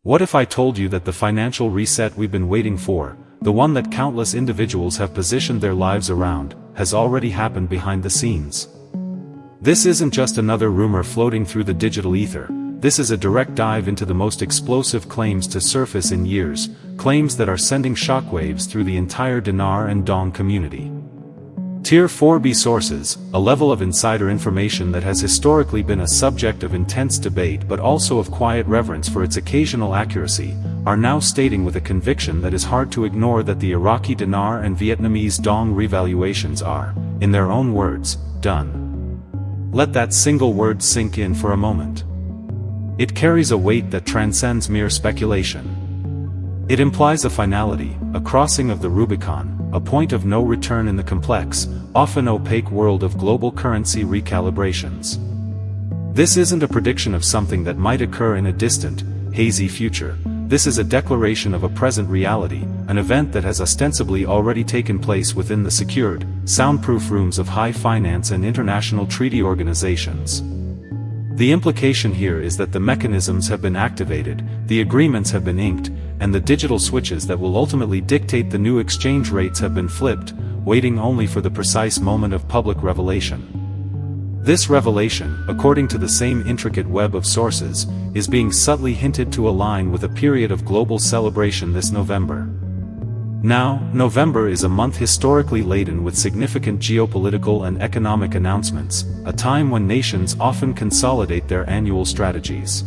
What if I told you that the financial reset we've been waiting for, the one that countless individuals have positioned their lives around, has already happened behind the scenes? This isn't just another rumor floating through the digital ether. This is a direct dive into the most explosive claims to surface in years, claims that are sending shockwaves through the entire Dinar and Dong community. Tier 4B sources, a level of insider information that has historically been a subject of intense debate but also of quiet reverence for its occasional accuracy, are now stating with a conviction that is hard to ignore that the Iraqi Dinar and Vietnamese Dong revaluations are, in their own words, done. Let that single word sink in for a moment. It carries a weight that transcends mere speculation. It implies a finality, a crossing of the Rubicon, a point of no return in the complex, often opaque world of global currency recalibrations. This isn't a prediction of something that might occur in a distant, hazy future. This is a declaration of a present reality, an event that has ostensibly already taken place within the secured, soundproof rooms of high finance and international treaty organizations. The implication here is that the mechanisms have been activated, the agreements have been inked, and the digital switches that will ultimately dictate the new exchange rates have been flipped, waiting only for the precise moment of public revelation. This revelation, according to the same intricate web of sources, is being subtly hinted to align with a period of global celebration this November. Now, November is a month historically laden with significant geopolitical and economic announcements, a time when nations often consolidate their annual strategies.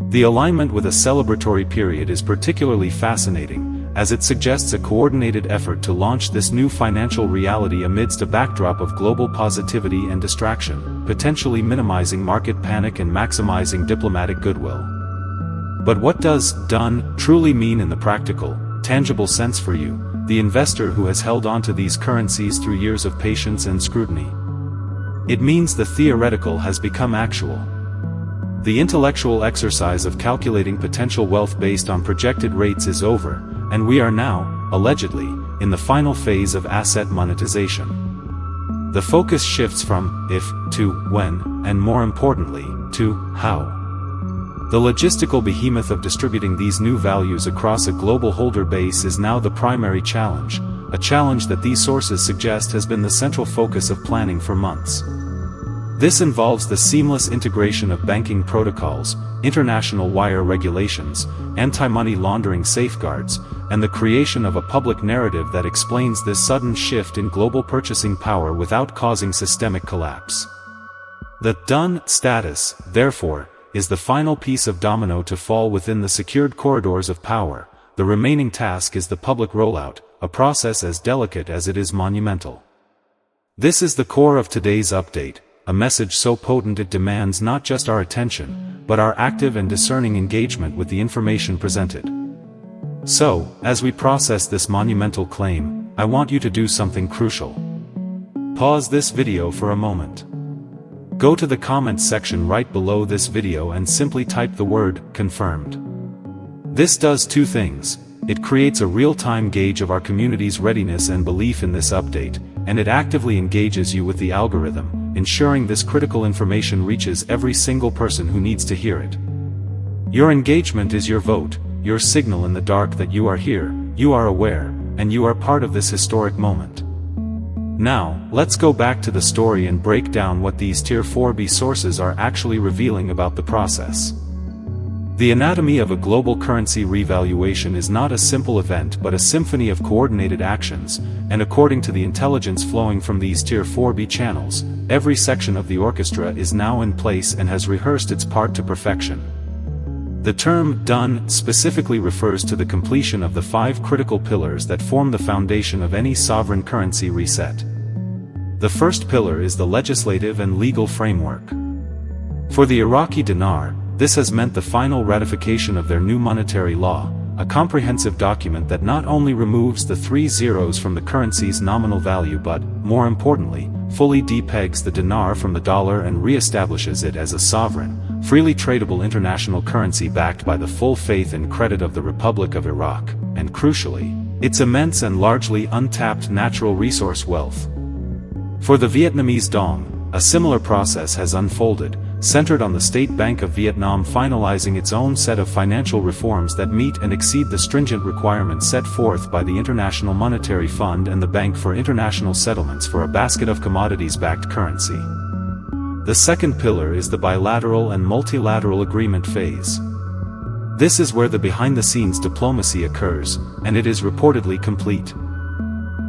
The alignment with a celebratory period is particularly fascinating, as it suggests a coordinated effort to launch this new financial reality amidst a backdrop of global positivity and distraction, potentially minimizing market panic and maximizing diplomatic goodwill. But what does "done" truly mean in the practical, tangible sense for you, the investor who has held on to these currencies through years of patience and scrutiny? It means the theoretical has become actual. The intellectual exercise of calculating potential wealth based on projected rates is over, and we are now, allegedly, in the final phase of asset monetization. The focus shifts from if to when, and more importantly, to how. The logistical behemoth of distributing these new values across a global holder base is now the primary challenge, a challenge that these sources suggest has been the central focus of planning for months. This involves the seamless integration of banking protocols, international wire regulations, anti-money laundering safeguards, and the creation of a public narrative that explains this sudden shift in global purchasing power without causing systemic collapse. The "done" status, therefore, is the final piece of domino to fall within the secured corridors of power. The remaining task is the public rollout, a process as delicate as it is monumental. This is the core of today's update, a message so potent it demands not just our attention, but our active and discerning engagement with the information presented. So, as we process this monumental claim, I want you to do something crucial. Pause this video for a moment. Go to the comments section right below this video and simply type the word "confirmed." This does two things. It creates a real-time gauge of our community's readiness and belief in this update, and it actively engages you with the algorithm, ensuring this critical information reaches every single person who needs to hear it. Your engagement is your vote, your signal in the dark that you are here, you are aware, and you are part of this historic moment. Now, let's go back to the story and break down what these Tier 4B sources are actually revealing about the process. The anatomy of a global currency revaluation is not a simple event but a symphony of coordinated actions, and according to the intelligence flowing from these Tier 4B channels, every section of the orchestra is now in place and has rehearsed its part to perfection. The term "done" specifically refers to the completion of the 5 critical pillars that form the foundation of any sovereign currency reset. The first pillar is the legislative and legal framework. For the Iraqi Dinar, this has meant the final ratification of their new monetary law, a comprehensive document that not only removes the 3 zeros from the currency's nominal value but, more importantly, fully depegs the dinar from the dollar and re-establishes it as a sovereign, freely tradable international currency backed by the full faith and credit of the Republic of Iraq, and crucially, its immense and largely untapped natural resource wealth. For the Vietnamese Dong, a similar process has unfolded, centered on the State Bank of Vietnam finalizing its own set of financial reforms that meet and exceed the stringent requirements set forth by the International Monetary Fund and the Bank for International Settlements for a basket of commodities-backed currency. The second pillar is the bilateral and multilateral agreement phase. This is where the behind-the-scenes diplomacy occurs, and it is reportedly complete.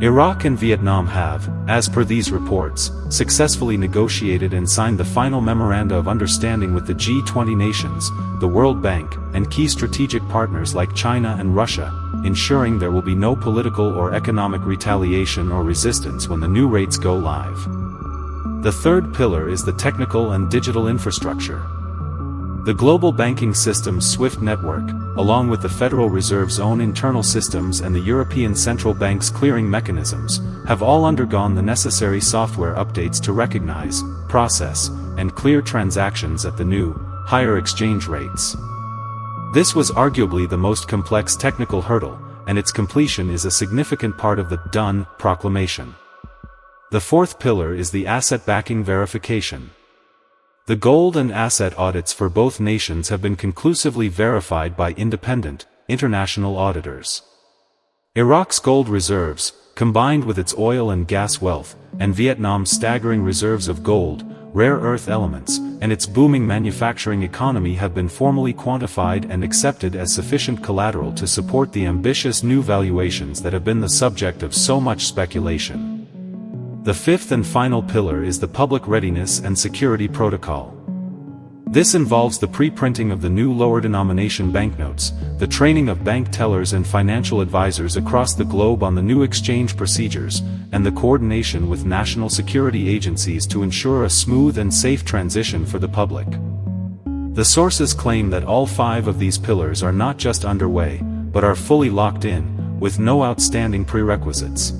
Iraq and Vietnam have, as per these reports, successfully negotiated and signed the final memoranda of understanding with the G20 nations, the World Bank, and key strategic partners like China and Russia, ensuring there will be no political or economic retaliation or resistance when the new rates go live. The third pillar is the technical and digital infrastructure. The global banking system's SWIFT network, along with the Federal Reserve's own internal systems and the European Central Bank's clearing mechanisms, have all undergone the necessary software updates to recognize, process, and clear transactions at the new, higher exchange rates. This was arguably the most complex technical hurdle, and its completion is a significant part of the "done" proclamation. The fourth pillar is the asset backing verification. The gold and asset audits for both nations have been conclusively verified by independent, international auditors. Iraq's gold reserves, combined with its oil and gas wealth, and Vietnam's staggering reserves of gold, rare earth elements, and its booming manufacturing economy have been formally quantified and accepted as sufficient collateral to support the ambitious new valuations that have been the subject of so much speculation. The fifth and final pillar is the public readiness and security protocol. This involves the pre-printing of the new lower-denomination banknotes, the training of bank tellers and financial advisors across the globe on the new exchange procedures, and the coordination with national security agencies to ensure a smooth and safe transition for the public. The sources claim that all 5 of these pillars are not just underway, but are fully locked in, with no outstanding prerequisites.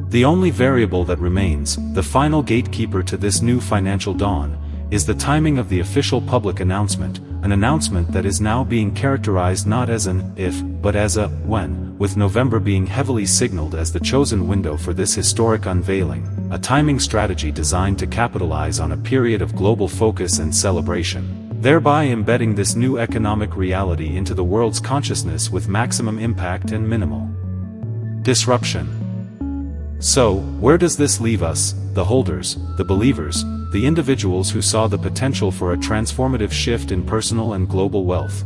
The only variable that remains, the final gatekeeper to this new financial dawn, is the timing of the official public announcement, an announcement that is now being characterized not as an if, but as a when, with November being heavily signaled as the chosen window for this historic unveiling, a timing strategy designed to capitalize on a period of global focus and celebration, thereby embedding this new economic reality into the world's consciousness with maximum impact and minimal disruption. So, where does this leave us, the holders, the believers, the individuals who saw the potential for a transformative shift in personal and global wealth?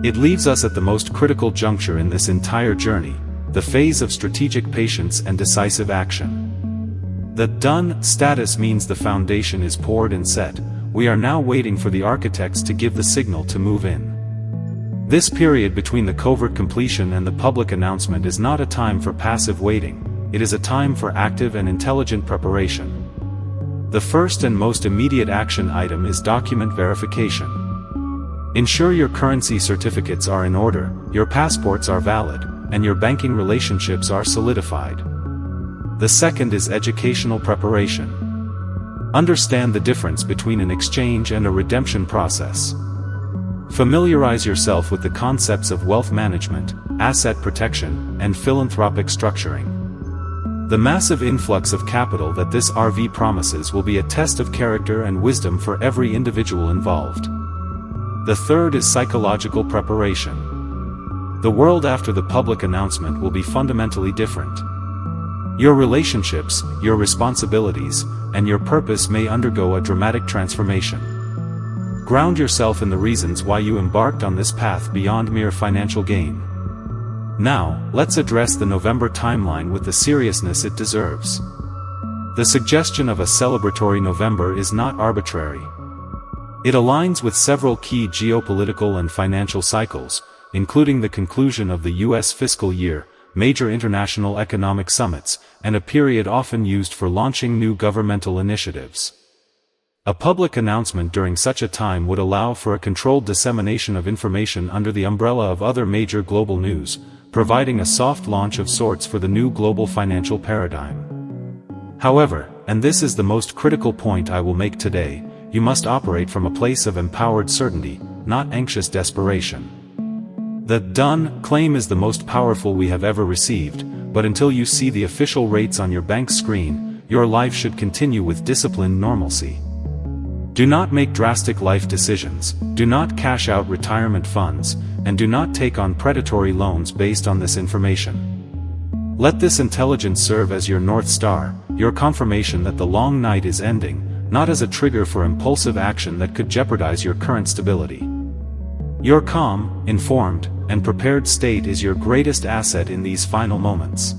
It leaves us at the most critical juncture in this entire journey, the phase of strategic patience and decisive action. The done status means the foundation is poured and set. We are now waiting for the architects to give the signal to move in. This period between the covert completion and the public announcement is not a time for passive waiting. It is a time for active and intelligent preparation. The first and most immediate action item is document verification. Ensure your currency certificates are in order, your passports are valid, and your banking relationships are solidified. The second is educational preparation. Understand the difference between an exchange and a redemption process. Familiarize yourself with the concepts of wealth management, asset protection, and philanthropic structuring. The massive influx of capital that this RV promises will be a test of character and wisdom for every individual involved. The third is psychological preparation. The world after the public announcement will be fundamentally different. Your relationships, your responsibilities, and your purpose may undergo a dramatic transformation. Ground yourself in the reasons why you embarked on this path beyond mere financial gain. Now, let's address the November timeline with the seriousness it deserves. The suggestion of a celebratory November is not arbitrary. It aligns with several key geopolitical and financial cycles, including the conclusion of the U.S. fiscal year, major international economic summits, and a period often used for launching new governmental initiatives. A public announcement during such a time would allow for a controlled dissemination of information under the umbrella of other major global news, providing a soft launch of sorts for the new global financial paradigm. However, and this is the most critical point I will make today, you must operate from a place of empowered certainty, not anxious desperation. The done claim is the most powerful we have ever received, but until you see the official rates on your bank screen, your life should continue with disciplined normalcy. Do not make drastic life decisions, do not cash out retirement funds, and do not take on predatory loans based on this information. Let this intelligence serve as your North Star, your confirmation that the long night is ending, not as a trigger for impulsive action that could jeopardize your current stability. Your calm, informed, and prepared state is your greatest asset in these final moments.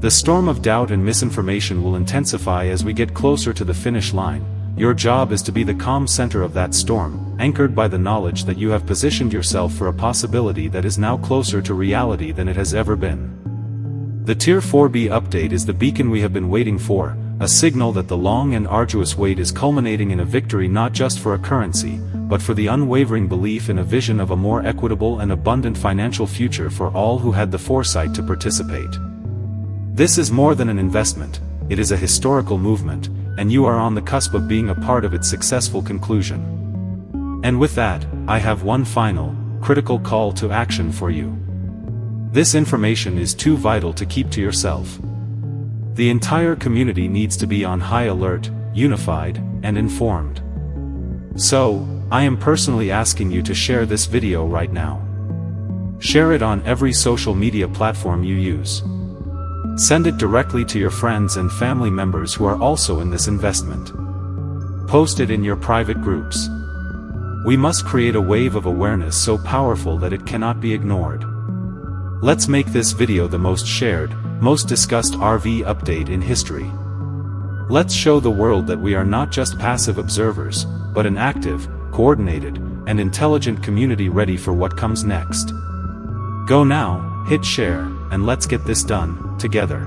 The storm of doubt and misinformation will intensify as we get closer to the finish line. Your job is to be the calm center of that storm, anchored by the knowledge that you have positioned yourself for a possibility that is now closer to reality than it has ever been. The Tier 4B update is the beacon we have been waiting for, a signal that the long and arduous wait is culminating in a victory not just for a currency, but for the unwavering belief in a vision of a more equitable and abundant financial future for all who had the foresight to participate. This is more than an investment, it is a historical movement, and you are on the cusp of being a part of its successful conclusion. And with that, I have one final, critical call to action for you. This information is too vital to keep to yourself. The entire community needs to be on high alert, unified, and informed. So, I am personally asking you to share this video right now. Share it on every social media platform you use. Send it directly to your friends and family members who are also in this investment. Post it in your private groups. We must create a wave of awareness so powerful that it cannot be ignored. Let's make this video the most shared, most discussed RV update in history. Let's show the world that we are not just passive observers, but an active, coordinated, and intelligent community ready for what comes next. Go now, hit share, and let's get this done, together.